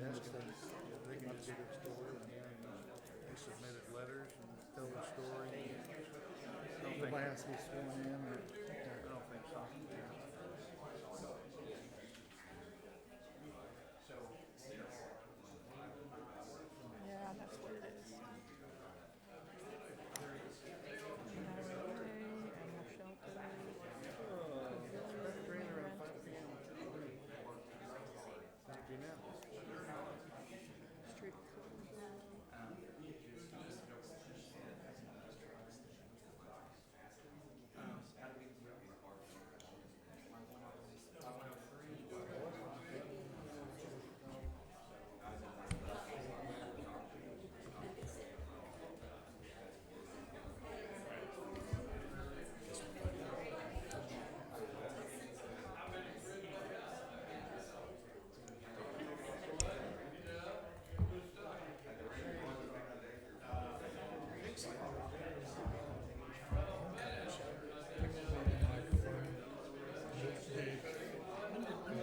That's the, they can just get a story and then they submitted letters and tell their story. Nobody has to be sworn in or, I don't think so. Yeah, that's what it is. Animal shelter. first grader at 5 p.m. Thank you now. Street closure.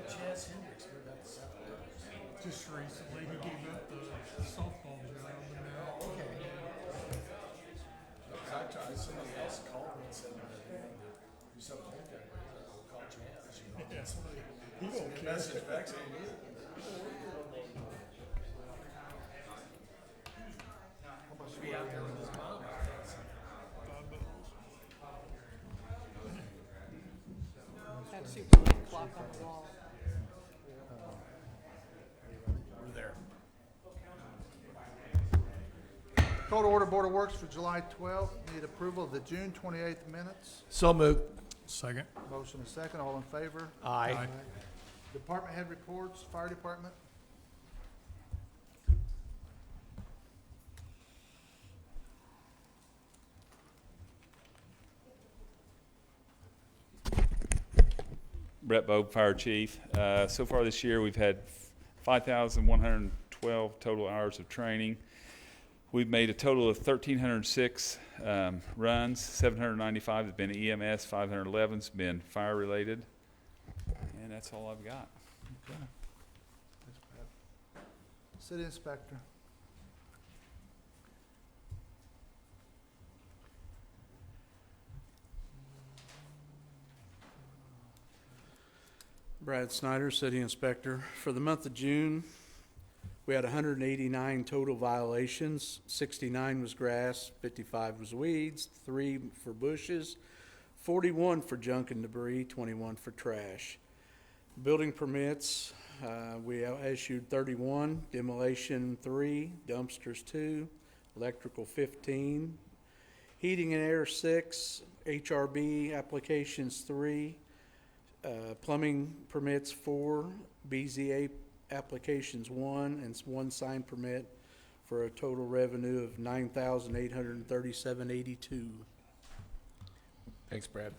Chaz Hendricks, we're about to settle. Just recently, he gave up the softball job, and now. Okay. Somebody else called me and said that they wanted to do something like that. I'll call Chaz. Yeah, somebody. He don't care. Message back saying he. Be out there with his mom. That super big clock on the wall. We're there. Call to order Board of Works for July 12th. Need approval of the June 28th minutes. So moved. Second. Motion is second. All in favor? Aye. Department head reports, fire department. Brett Bogue, Fire Chief. So far this year, we've had 5,112 total hours of training. We've made a total of 1,306 runs, 795 have been EMS, 511 has been fire-related, and that's all I've got. Okay. Thanks, Brad. City inspector. Brad Snyder, City Inspector. For the month of June, we had 189 total violations. 69 was grass, 55 was weeds, 3 for bushes, 41 for junk and debris, 21 for trash. Building permits, we issued 31, demolition 3, dumpsters 2, electrical 15, heating and air 6, HRB applications 3, plumbing permits 4, BZA applications 1, and 1 sign permit for a total revenue of $9,837.82. Thanks, Brad.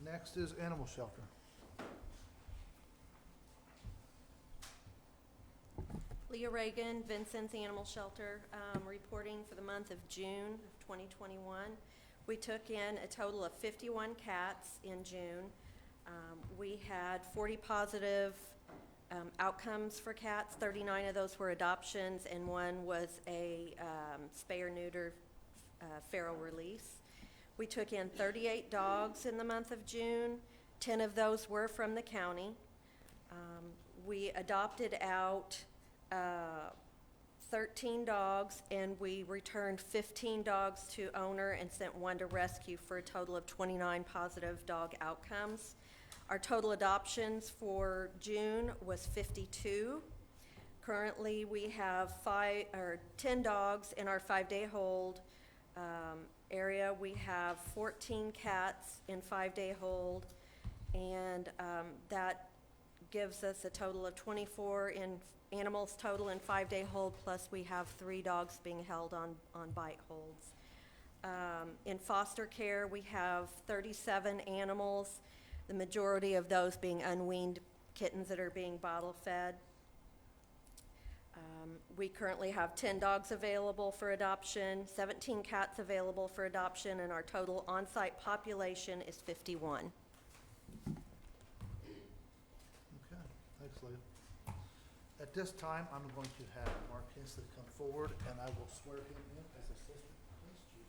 Next is animal shelter. Leah Reagan, Vincent's Animal Shelter, reporting for the month of June of 2021. We took in a total of 51 cats in June. We had 40 positive outcomes for cats. 39 of those were adoptions, and 1 was a spay-or-neuter feral release. We took in 38 dogs in the month of June. 10 of those were from the county. We adopted out 13 dogs, and we returned 15 dogs to owner and sent 1 to rescue for a total of 29 positive dog outcomes. Our total adoptions for June was 52. Currently, we have 10 dogs in our 5-day hold area. We have 14 cats in 5-day hold, and that gives us a total of 24 in animals total in 5-day hold, plus we have 3 dogs being held on bite holds. In foster care, we have 37 animals, the majority of those being unweaned kittens that are being bottle fed. We currently have 10 dogs available for adoption, 17 cats available for adoption, and our total on-site population is 51. Okay, thanks, Leah. At this time, I'm going to have Mark Hensley come forward, and I will swear him in as Assistant Police Chief.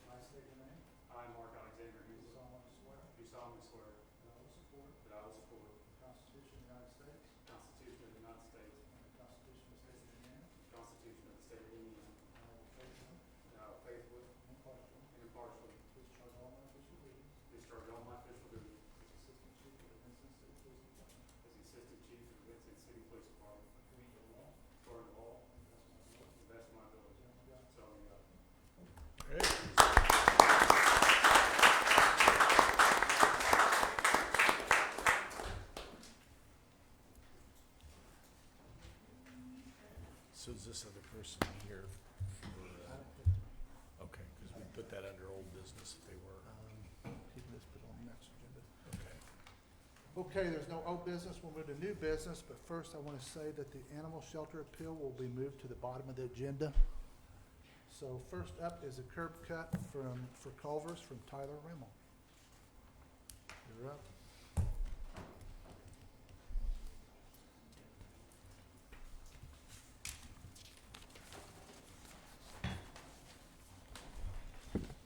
I state your name. I, Mark Alexander, Do solemnly swear do solemnly swear that I will support that I will support the Constitution of the United States the Constitution of the United States, and the Constitution of the State of Indiana, the Constitution of the State of Indiana, and I will faithfully and I will faithfully and impartially and impartially discharge all my official duties discharge all my official duties as Assistant Chief of the Vincent City Police Department, as the Assistant Chief of the Vincent City Police Department, according to the law according to law, and the best of my ability. to the best of my ability. So help me God. So help me God. So is this other person here for, okay, because we put that under old business if they were. He can just put it on the next agenda. Okay. Okay, there's no old business, we'll move to new business, but first I want to say that the animal shelter appeal will be moved to the bottom of the agenda. So first up is a curb cut for Culvers from Tyler Rimmel. You're up.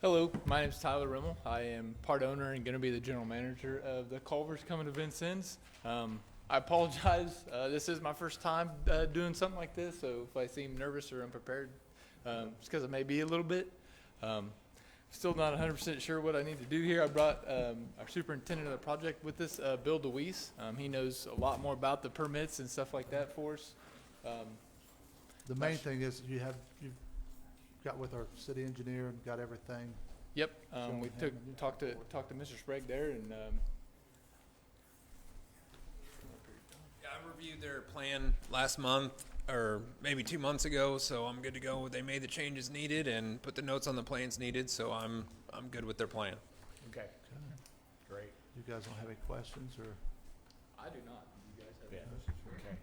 Hello, my name is Tyler Rimmel. I am part owner and going to be the general manager of the Culvers coming to Vincennes. I apologize. This is my first time doing something like this, so if I seem nervous or unprepared, it's because I may be a little bit. Still not 100% sure what I need to do here. I brought our superintendent of the project with us, Bill DeWeese. He knows a lot more about the permits and stuff like that for us. The main thing is you've got with our city engineer and got everything. Yep, Showing we him and you talked to Mr. Sprague there, and Yeah, I reviewed their plan last month, or maybe 2 months ago, so I'm good to go. They made the changes needed and put the notes on the plans needed, so I'm good with their plan. Okay, great. You guys don't have any questions or? I do not. You guys have Yeah, okay.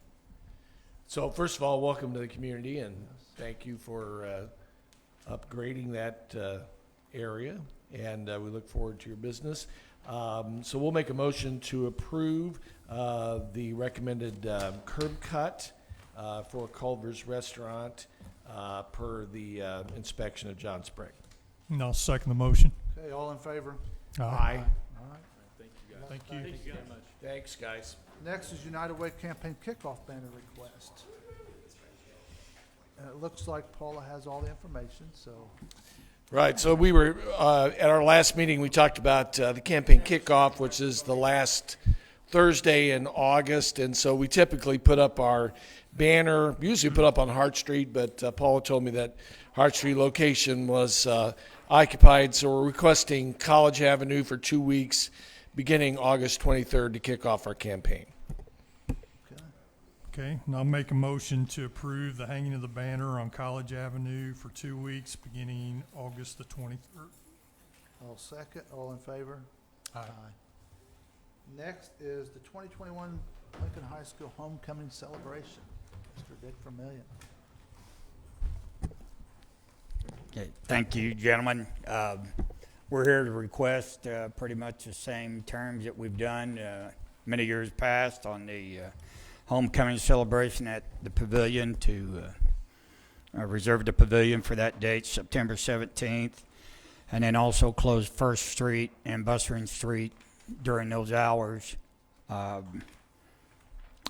So first of all, welcome to the community and thank you for upgrading that area, and we look forward to your business. So we'll make a motion to approve the recommended curb cut for Culver's Restaurant per the inspection of John Sprague. And I'll second the motion. Okay, all in favor? Aye. All right. Thank you guys. Thank you. Thank you very much. Thanks, guys. Next is United Way campaign kickoff banner request. And it looks like Paula has all the information, so. Right, so we were, at our last meeting, we talked about the campaign kickoff, which is the last Thursday in August, and so we typically put up our banner, usually put up on Hart Street, but Paula told me that Hart Street location was occupied, so we're requesting College Avenue for 2 weeks, beginning August 23rd to kick off our campaign. Okay, and I'll make a motion to approve the hanging of the banner on College Avenue for 2 weeks, beginning August the 23rd. I'll second, all in favor? Aye. Next is the 2021 Lincoln High School Homecoming Celebration. Mr. Dick Vermillion. Okay, thank you, gentlemen. We're here to request pretty much the same terms that we've done many years past on the homecoming celebration at the pavilion to reserve the pavilion for that date, September 17th, and then also close First Street and Bussering Street during those hours. And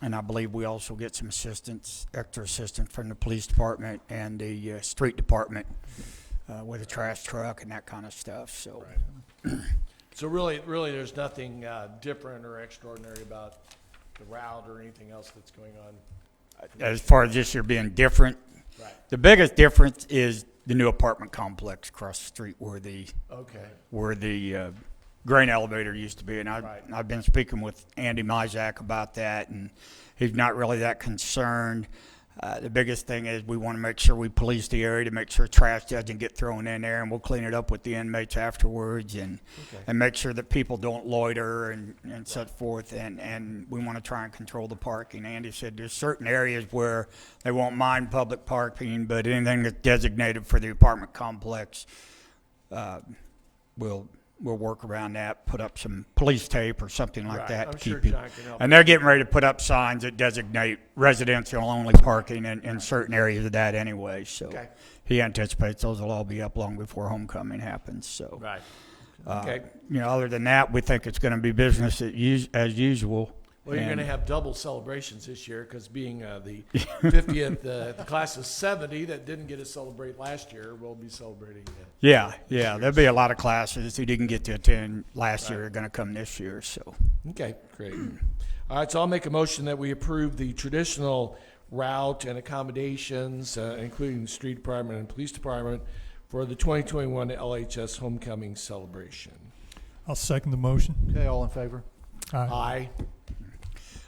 I believe we also get some assistance, extra assistance from the police department and the street department with a trash truck and that kind of stuff. So, So really, there's nothing different or extraordinary about the route or anything else that's going on? as far as this year being different, Right. the biggest difference is the new apartment complex across the street where the grain elevator used to be. And I've been speaking with Andy Mizak about that, and he's not really that concerned. The biggest thing is we want to make sure we police the area to make sure trash doesn't get thrown in there, and we'll clean it up with the inmates afterwards, and make sure that people don't loiter and so forth. And we want to try and control the parking. Andy said there's certain areas where they won't mind public parking, but anything that's designated for the apartment complex, we'll work around that, put up some police tape or something like Right. that I'm to sure keep people. John can help And they're getting ready to put up signs that designate residential only parking in certain areas of that anyway. So Okay. he anticipates those will all be up long before homecoming happens. So, Right. Okay. other than that, we think it's going to be business as usual. Well, you're going to And- have double celebrations this year because being the 50th, the class of 70 that didn't get to celebrate last year will be celebrating. Yeah, there'll be a lot of classes who didn't get to attend last year are going to come this year. So. Okay, great. All right, so I'll make a motion that we approve the traditional route and accommodations, including the street department and police department, for the 2021 LHS homecoming celebration. I'll second the motion. Okay, all in favor? Aye.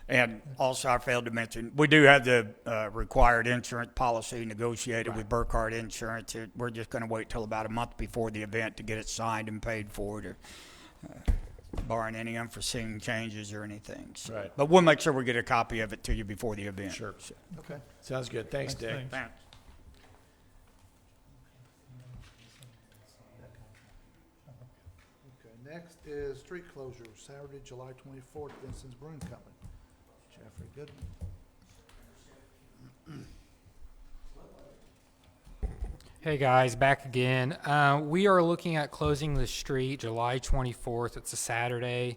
And also, I failed to mention, we do have the required insurance policy negotiated with Burkhardt Insurance. We're just going to wait till about a month before the event to get it signed and paid for, barring any unforeseen changes or anything. So. Right. But we'll make sure we get a copy of it to you before the event. Sure. So. Okay. Sounds good. Thanks, Dick. Thanks. Thanks. Okay, next is street closure, Saturday, July 24th, Vincent's Brewing Company. Jeffrey Goodman. Hey guys, back again. We are looking at closing the street July 24th. It's a Saturday.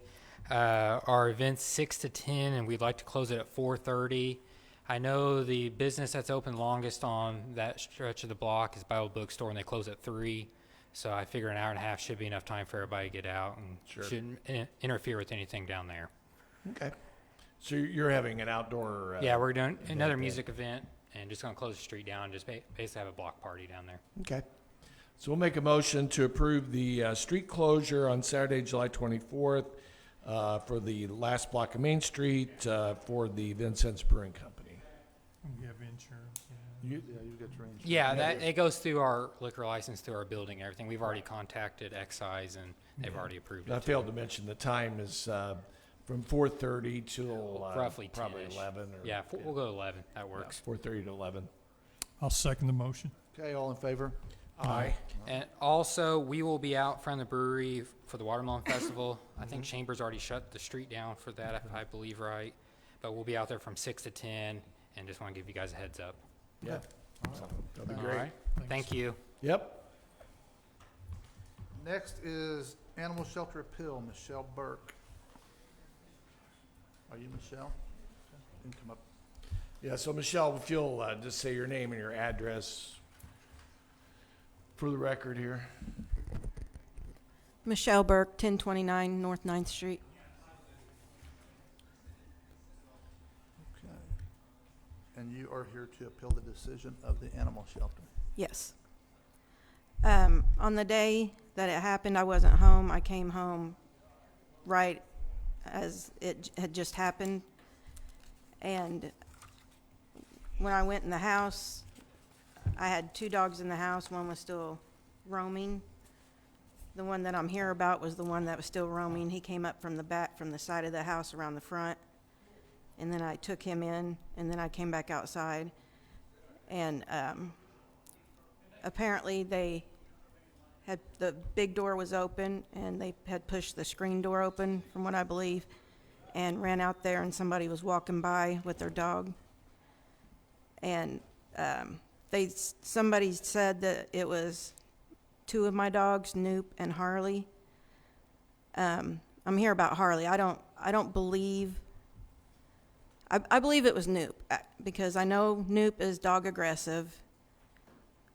Our event's 6 to 10, and we'd like to close it at 4:30. I know the business that's open longest on that stretch of the block is Bible Bookstore, and they close at 3. So I figure an hour and a half should be enough time for everybody to get out and shouldn't interfere with anything down there. Okay. So you're having an outdoor... Yeah, we're doing event another there. music event and just going to close the street down and just basically have a block party down there. Okay. So we'll make a motion to approve the street closure on Saturday, July 24th for the last block of Main Street for the Vincent's Brewing Company. We have insurance. Yeah, you get your insurance. Yeah, that it goes through our liquor license, through our building, and everything. We've already contacted excise, and they've already approved it. I failed to mention the time is from 4:30 till Roughly probably 10-ish. 11. Or, Yeah, we'll go 11. That works. 4:30 to 11. I'll second the motion. Okay, all in favor? Aye. And also, we will be out front of the brewery for the Watermelon Festival. I think Chambers already shut the street down for that, if I believe right. But we'll be out there from 6 to 10, and just want to give you guys a heads up. Yeah. That'll be All great. right. Thank you. Yep. Next is Animal Shelter Appeal, Michelle Burke. Are you Michelle? Okay, you can come up. Yeah, so Michelle, if you'll just say your name and your address for the record here. Michelle Burke, 1029 North 9th Street. Okay. And you are here to appeal the decision of the animal shelter. Yes. On the day that it happened, I wasn't home. I came home right as it had just happened. And when I went in the house, I had 2 dogs in the house. One was still roaming. The one that I'm here about was the one that was still roaming. He came up from the back, from the side of the house around the front. And then I took him in, and then I came back outside. And apparently they had, the big door was open, and they had pushed the screen door open, from what I believe, and ran out there, and somebody was walking by with their dog. And somebody said that it was 2 of my dogs, Noop and Harley. I'm here about Harley. I don't believe. I believe it was Noop because I know Noop is dog aggressive.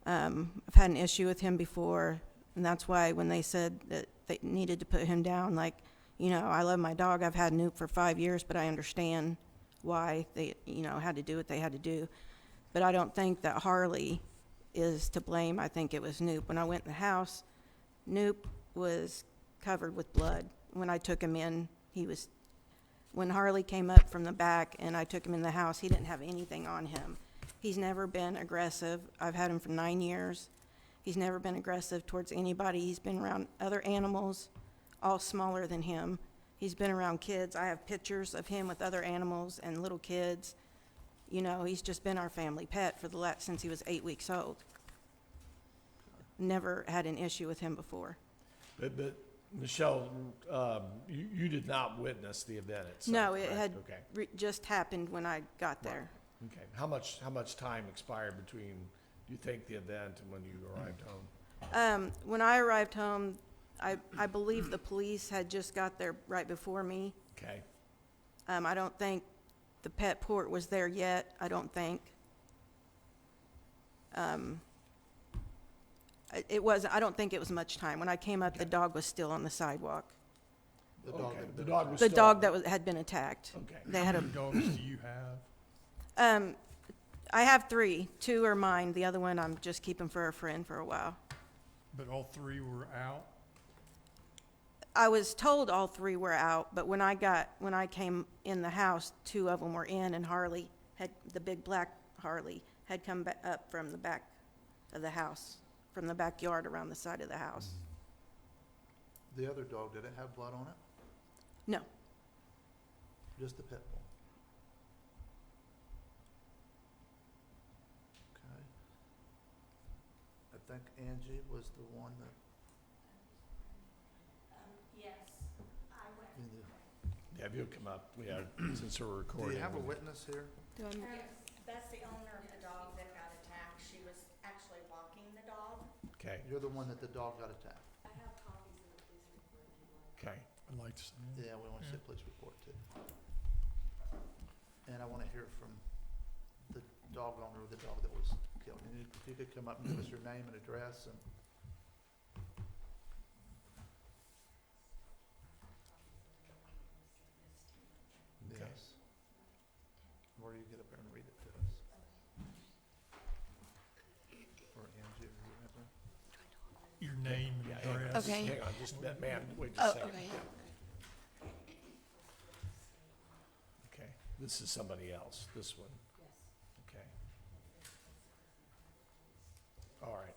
I've had an issue with him before, and that's why when they said that they needed to put him down, like, you know, I love my dog. I've had Noop for 5 years, but I understand why they, you know, had to do what they had to do. But I don't think that Harley is to blame. I think it was Noop. When I went in the house, Noop was covered with blood. When I took him in, when Harley came up from the back and I took him in the house, he didn't have anything on him. He's never been aggressive. I've had him for 9 years. He's never been aggressive towards anybody. He's been around other animals, all smaller than him. He's been around kids. I have pictures of him with other animals and little kids. You know, he's just been our family pet for since he was 8 weeks old. Never had an issue with him before. But Michelle, you did not witness the event itself, No, it correct? had Okay. just happened when I got there. Okay. How much time expired between, you think, the event and when you arrived home? When I arrived home, I believe the police had just got there right before me. Okay. I don't think the pet port was there yet, I don't think. I don't think it was much time. When I came up, the dog was still on the sidewalk. The dog Okay. had The been dog was The still dog that had been attacked. Okay. They How had many dogs do you have? I have 3. 2 are mine. The other one I'm just keeping for a friend for a while. But all 3 were out? I was told all 3 were out, but when I came in the house, 2 of them were in, and Harley the big black Harley had come up from the back of the house, from the backyard around the side of the house. The other dog, did it have blood on it? No, Just the pit bull? Okay. I think Angie was the one that. Yes, I went. Yeah, if you'll come up, since we're Do recording. you have a witness here? That's the owner of the dog that got attacked. She was actually walking the dog. Okay, You're the one that the dog got attacked? I have copies of the police report if you'd like. okay. I'd like to see it. Yeah, we want to see a police report too. And I want to hear from the dog owner of the dog that was killed. And if you could come up and give us your name and address and. Okay. Yes. Or you get up there and read it to us. Or Angie or whoever. Your name and Yeah, hang on. address. Okay. Hang on, just, ma'am, wait Oh, just a second. okay. Okay, this is somebody else, this one. Okay. All right.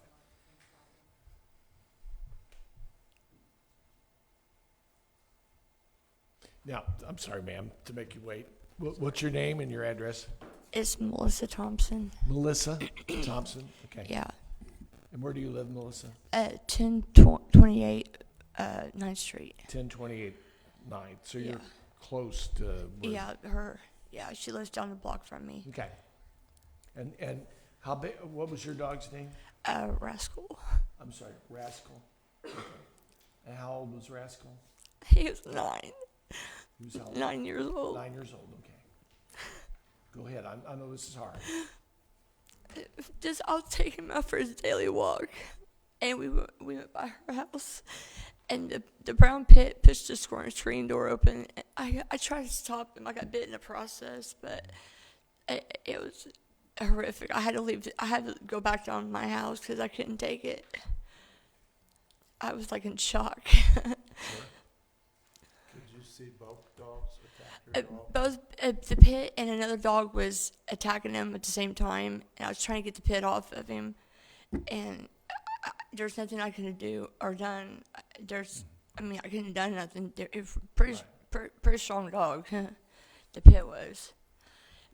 Now, I'm sorry, ma'am, to make you wait. What's your name and your address? It's Melissa Thompson. Melissa Thompson? Okay. Yeah. And where do you live, Melissa? 1028 9th Street. 1028 9th. So Yeah. you're close to where? Yeah, she lives down the block from me. Okay. And how big, what was your dog's name? Rascal. I'm sorry, Rascal. Okay. And how old was Rascal? He was 9. He was how old? 9 years old. 9 years old, okay. Go ahead, I know this is hard. I was taking him out for his daily walk, and we went by her house, and the brown pit pushed the screen door open. I tried to stop him. I got bit in the process, but it was horrific. I had to leave. I had to go back down to my house because I couldn't take it. I was like in shock. Could you see both dogs attack your dog? Both the pit and another dog was attacking him at the same time, and I was trying to get the pit off of him, and there's nothing I could do or done. I couldn't have done nothing. It was pretty strong dog. The pit was,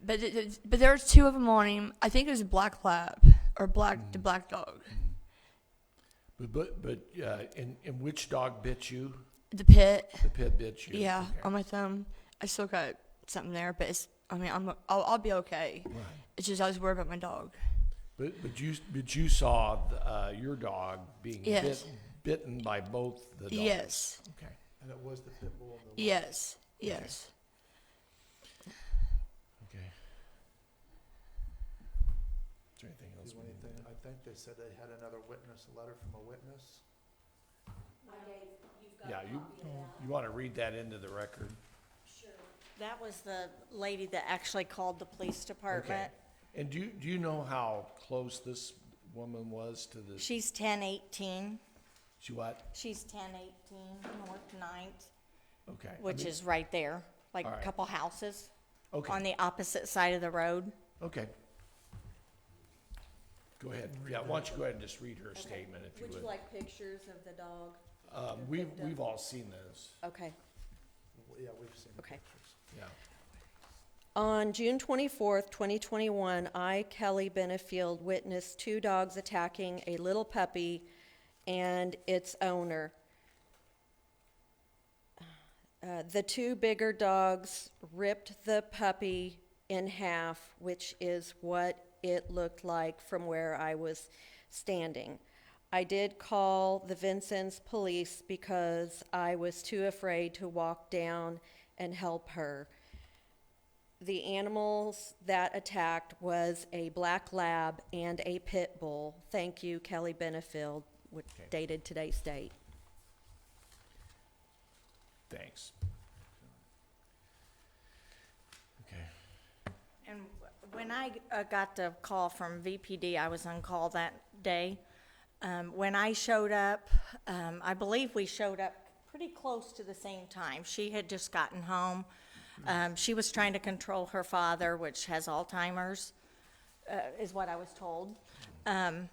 but there was 2 of them on him. I think it was a black lab or the black dog. But and which dog bit you? The pit. The pit bit you? Yeah, Okay. on my thumb. I still got something there, but I'll be okay. Right. It's just I was worried about my dog. But you saw your dog being Yes. bitten by both the dogs? Yes. Okay. And it was the pit bull and the. Yes. Okay. Is there anything else? Do anything, I think they said they had another witness, a letter from a witness. Yeah, you want to read that into the record? That was the lady that actually called the police department. And do you know how close this woman was to the? She's 1018. She what? She's 1018 North 9th, Okay. which is right there, like All a right. couple houses Okay. on the opposite side of the road. Okay. Go ahead. Yeah, why don't you go ahead and just read her statement if you Would would. you like pictures of the dog? We've all seen those. Okay, Yeah, we've seen the Okay. pictures. Yeah. On June 24th, 2021, I, Kelly Benefield, witnessed 2 dogs attacking a little puppy and its owner. The 2 bigger dogs ripped the puppy in half, which is what it looked like from where I was standing. I did call the Vincennes police because I was too afraid to walk down and help her. The animals that attacked was a black lab and a pit bull. Thank you, Kelly Benefield, dated today's date. Thanks. Okay. And when I got the call from VPD, I was on call that day. When I showed up, I believe we showed up pretty close to the same time. She had just gotten home. She was trying to control her father, which has Alzheimer's, is what I was told. And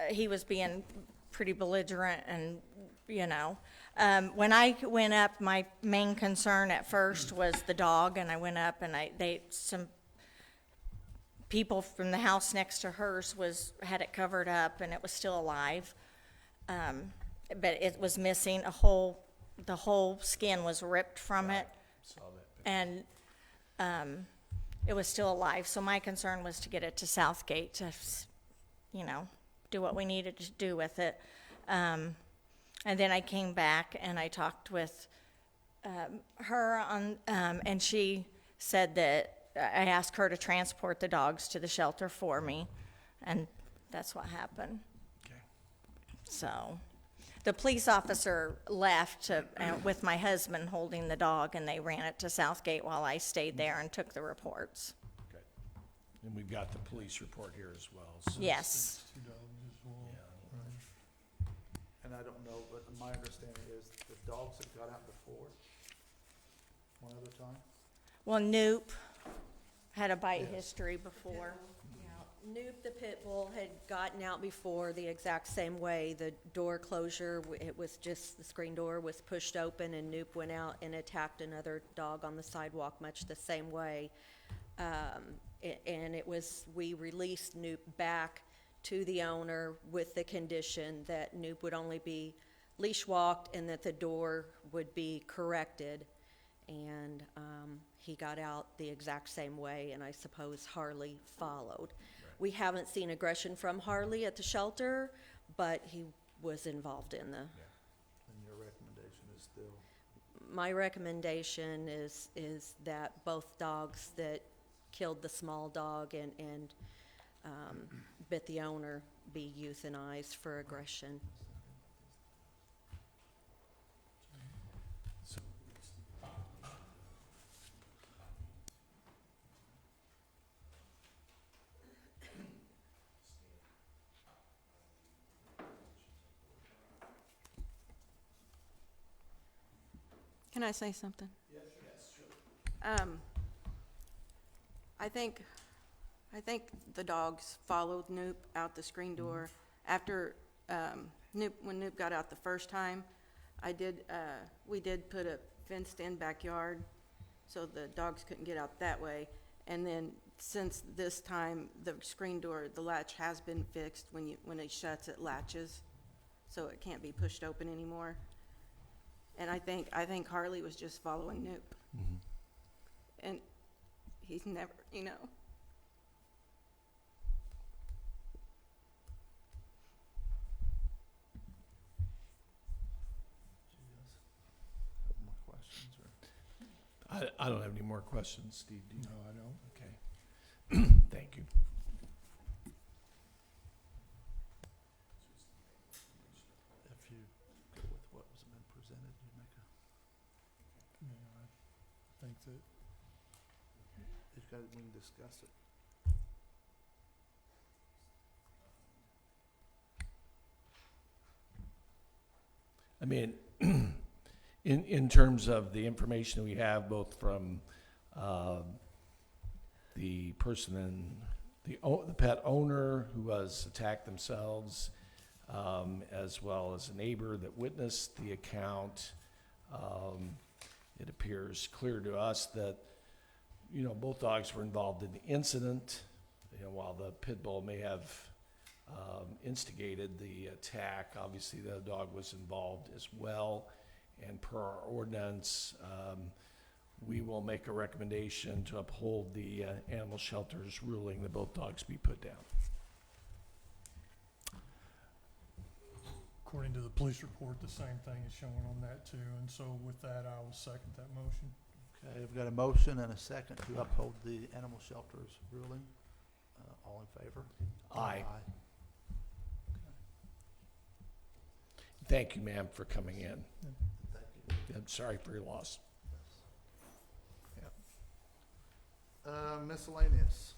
he was being pretty belligerent and, you know. When I went up, my main concern at first was the dog, and I went up and some people from the house next to hers had it covered up and it was still alive. But it was missing the whole skin was ripped from it. Saw that picture. And it was still alive. So my concern was to get it to Southgate to, you know, do what we needed to do with it. And then I came back and I talked with her and she said that I asked her to transport the dogs to the shelter for me, and that's what happened. Okay. So the police officer left with my husband holding the dog, and they ran it to Southgate while I stayed there and took the reports. Okay. And we've got the police report here as well. So Yes. 2 dogs as well. Yeah. Right. And I don't know, but my understanding is the dogs have got out before, one other time. Well, Noop had a bite history before. Noop, the pit bull, had gotten out before the exact same way. The door closure, it was just, the screen door was pushed open and Noop went out and attacked another dog on the sidewalk much the same way. And we released Noop back to the owner with the condition that Noop would only be leash walked and that the door would be corrected. And he got out the exact same way, and I suppose Harley followed. We haven't seen aggression from Harley at the shelter, but he was involved in the. And your recommendation is still? My recommendation is that both dogs that killed the small dog and bit the owner be euthanized for aggression. Can I say something? Yes, sure. I think the dogs followed Noop out the screen door. After when Noop got out the first time, we did put a fenced-in backyard so the dogs couldn't get out that way. And then since this time, the screen door, the latch has been fixed. When it shuts, it latches, so it can't be pushed open anymore. And I think Harley was just following Noop. Mm-hmm. And he's never, you know. More questions or? I don't have any more questions, Steve. Do you? No, I don't. Okay. Thank you. If you go with what was been presented, you make a, Yeah, I think that we can discuss it. I mean, in terms of the information we have, both from the person in the pet owner who was attacked themselves, as well as a neighbor that witnessed the account. It appears clear to us that, both dogs were involved in the incident. While the pit bull may have instigated the attack, obviously the other dog was involved as well. And per our ordinance, we will make a recommendation to uphold the animal shelter's ruling that both dogs be put down. According to the police report, the same thing is shown on that too, and so with that, I will second that motion. Okay, we've got a motion and a second to uphold the animal shelter's ruling. All in favor? Aye. Thank you, ma'am, for coming in. Thank you. I'm sorry for your loss. Miscellaneous.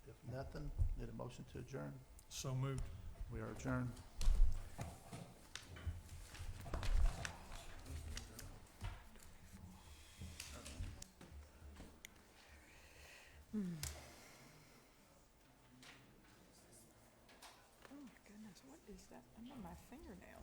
If nothing, need a motion to adjourn. So moved. We are adjourned. Oh my goodness, what is that under my fingernail?